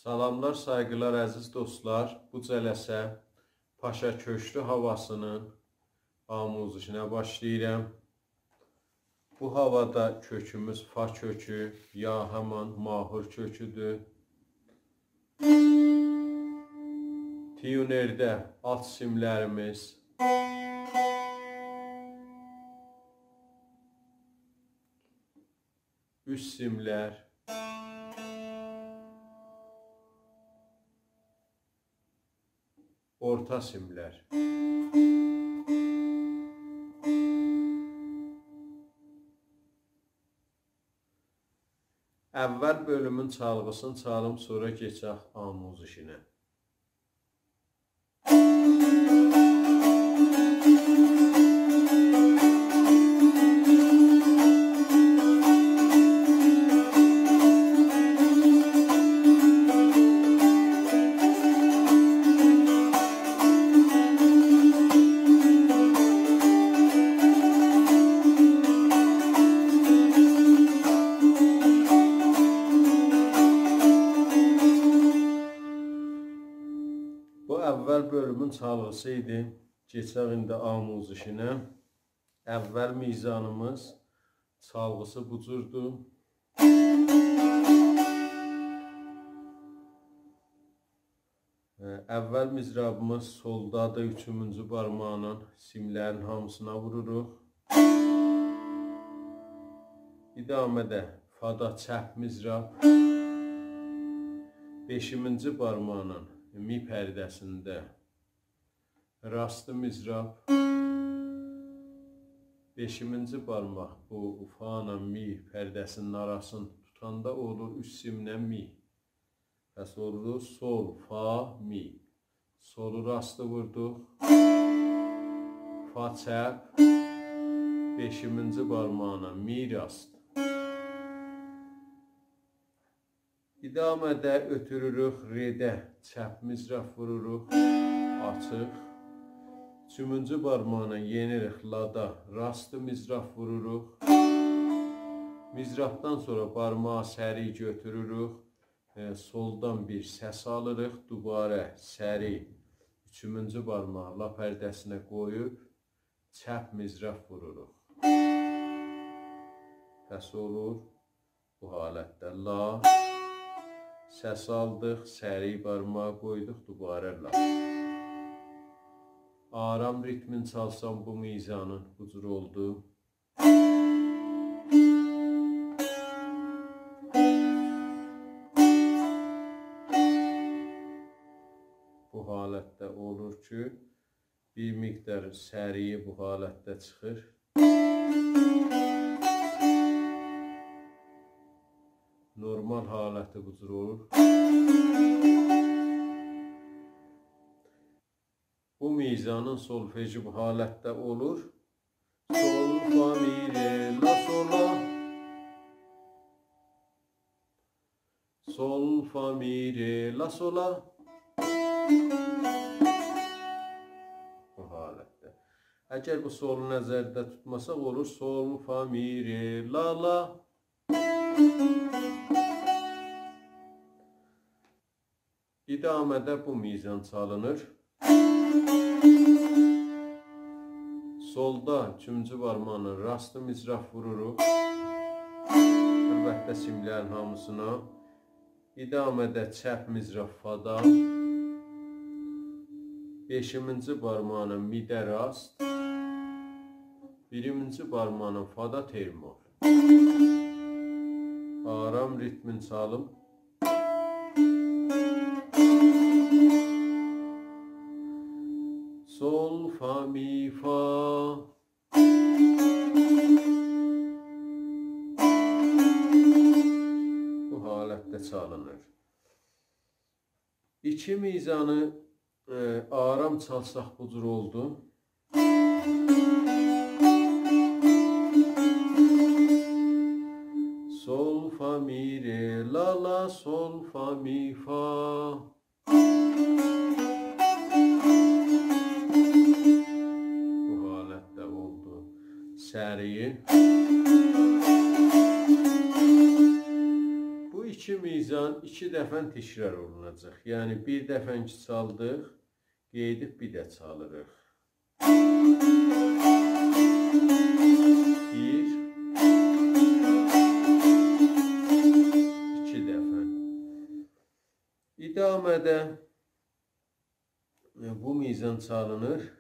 Salamlar, saygılar əziz dostlar. Bu cələsə Paşa Köşkü havasının amuzişinə başlayıram. Bu havada kökümüz fa kökü, ya həman mahur köküdür. Tiyunerdə alt simlərimiz, üst simlər, orta simlər. Əvvəl bölümün çalğısını çalım, sonra keçək amuzişinə. Əvvəl bölümün çalğısı idi. Keçək indi amuzişinə. Əvvəl mizanımız çalğısı bu cürdür. Əvvəl mizrabımız soldadır. 3-cü barmağının simlərin hamısına vururuq. İdamədə fada çəp mizrab. 5-ci barmağının mi pərdəsində rastı mizrab. 5-ci barmaq bu fa ilə mi pərdəsinin arasını tutanda olur 3 simlə mi. Pəs olur sol, fa, mi. Solu rastı vurduq. Fa çəp. 5-ci barmağına mi rast. İdamədə ötürürük, redə çəp mizraf vururuq, açıq. 3-cü barmağına yenirik, lada rastı mizraf vururuq. Mizrafdan sonra barmağı səri götürürük, soldan bir səs alırıq, dubarə səri 3-cü barmağı la pərdəsinə qoyub, çəp mizraf vururuq. Pəs olur bu halətdə la. Səs aldıq, səri barmağı qoyduq, dubarə la. Aram ritmin çalsam bu mizanın bu cür oldu. Bu halətdə olur ki, bir miqdar səriyi bu halətdə çıxır. Normal haləti bu cür olur. Bu mizanın solfeji bu halətdə olur. Sol, fa, mi, re, la, sola. Sol, fa, mi, re, la, sola. Bu halətdə. Əgər bu solu nəzərdə tutmasaq olur. Sol, fa, mi, re, la, la. İdamədə bu mizan çalınır. Solda 3-cü barmağına rastı mizraf vururuq. Əlbəttə simlərin hamısına. İdamədə çəp mizraf fada. 5-ci barmağına midə rast. 1-ci barmağına fada termol. Aram ritmin çalım. Sol, fa, mi, fa. Bu halətdə çalınır. 2 mizanı aram çalsaq bu cür oldu. Sol, fa, mi, re, la, la, sol, fa, mi, fa. Səriyi. Bu 2 İki mizan iki dəfə təkrar olunacaq. Yəni bir dəfənki çaldıq, qeydib bir də çalırıq. Bir, iki dəfə. İdamədə bu mizan çalınır.